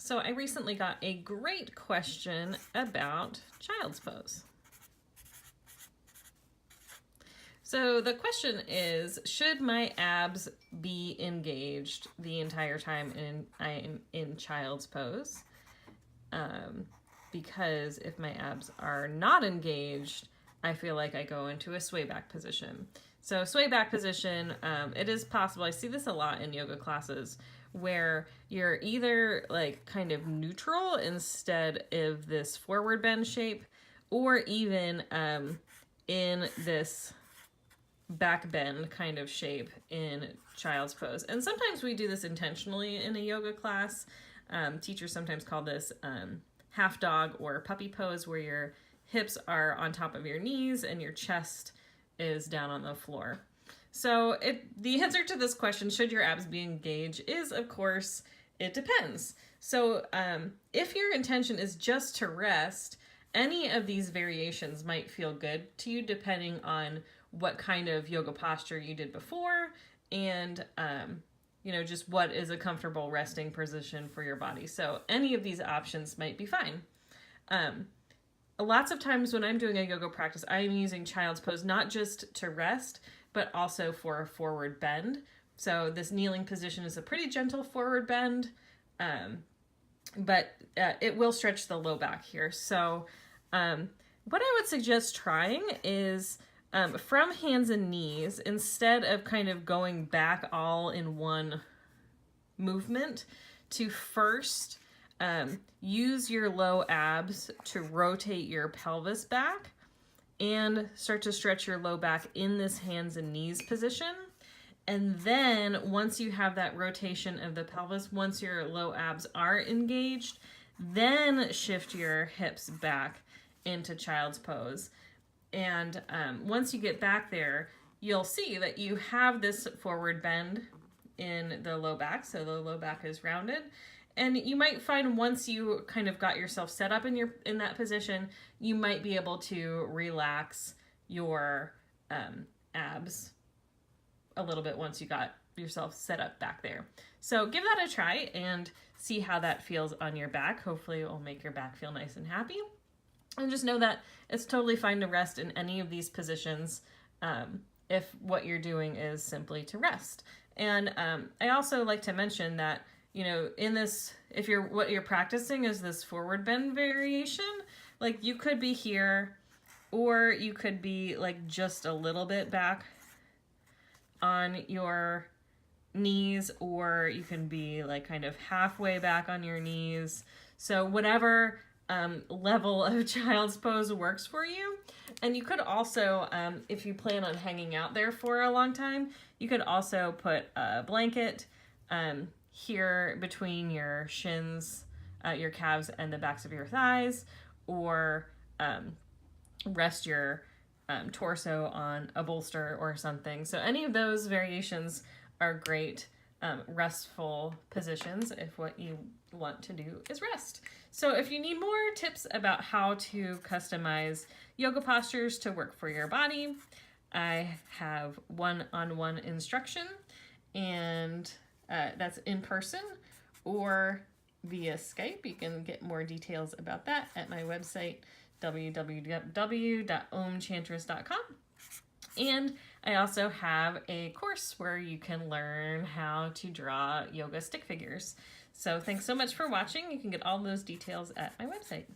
So I recently got a great question about child's pose. So the question is, should my abs be engaged the entire time I'm in child's pose? Because if my abs are not engaged, I feel like I go into a sway back position. So sway back position, it is possible, I see this a lot in yoga classes, where you're either like kind of neutral instead of this forward bend shape, or even in this back bend kind of shape in child's pose. And sometimes we do this intentionally in a yoga class. Teachers sometimes call this half dog or puppy pose, where your hips are on top of your knees and your chest is down on the floor. So the answer to this question, should your abs be engaged, is of course, it depends. So if your intention is just to rest, any of these variations might feel good to you depending on what kind of yoga posture you did before and just what is a comfortable resting position for your body. So any of these options might be fine. Lots of times when I'm doing a yoga practice, I'm using child's pose not just to rest, but also for a forward bend. So this kneeling position is a pretty gentle forward bend, but it will stretch the low back here. So what I would suggest trying is from hands and knees, instead of kind of going back all in one movement, to first use your low abs to rotate your pelvis back and start to stretch your low back in this hands and knees position. And then once you have that rotation of the pelvis, once your low abs are engaged, then shift your hips back into child's pose. And once you get back there, you'll see that you have this forward bend in the low back. So the low back is rounded. And you might find once you kind of got yourself set up in that position, you might be able to relax your abs a little bit once you got yourself set up back there. So give that a try and see how that feels on your back. Hopefully it will make your back feel nice and happy. And just know that it's totally fine to rest in any of these positions if what you're doing is simply to rest. And I also like to mention that, in this, if what you're practicing is this forward bend variation, like you could be here, or you could be like just a little bit back on your knees, or you can be like kind of halfway back on your knees. So whatever level of child's pose works for you. And you could also, if you plan on hanging out there for a long time, you could also put a blanket here between your shins, your calves, and the backs of your thighs, or rest your torso on a bolster or something. So any of those variations are great restful positions if what you want to do is rest. So if you need more tips about how to customize yoga postures to work for your body, I have one-on-one instruction, and that's in person or via Skype. You can get more details about that at my website, www.omchantress.com. And I also have a course where you can learn how to draw yoga stick figures. So thanks so much for watching. You can get all those details at my website.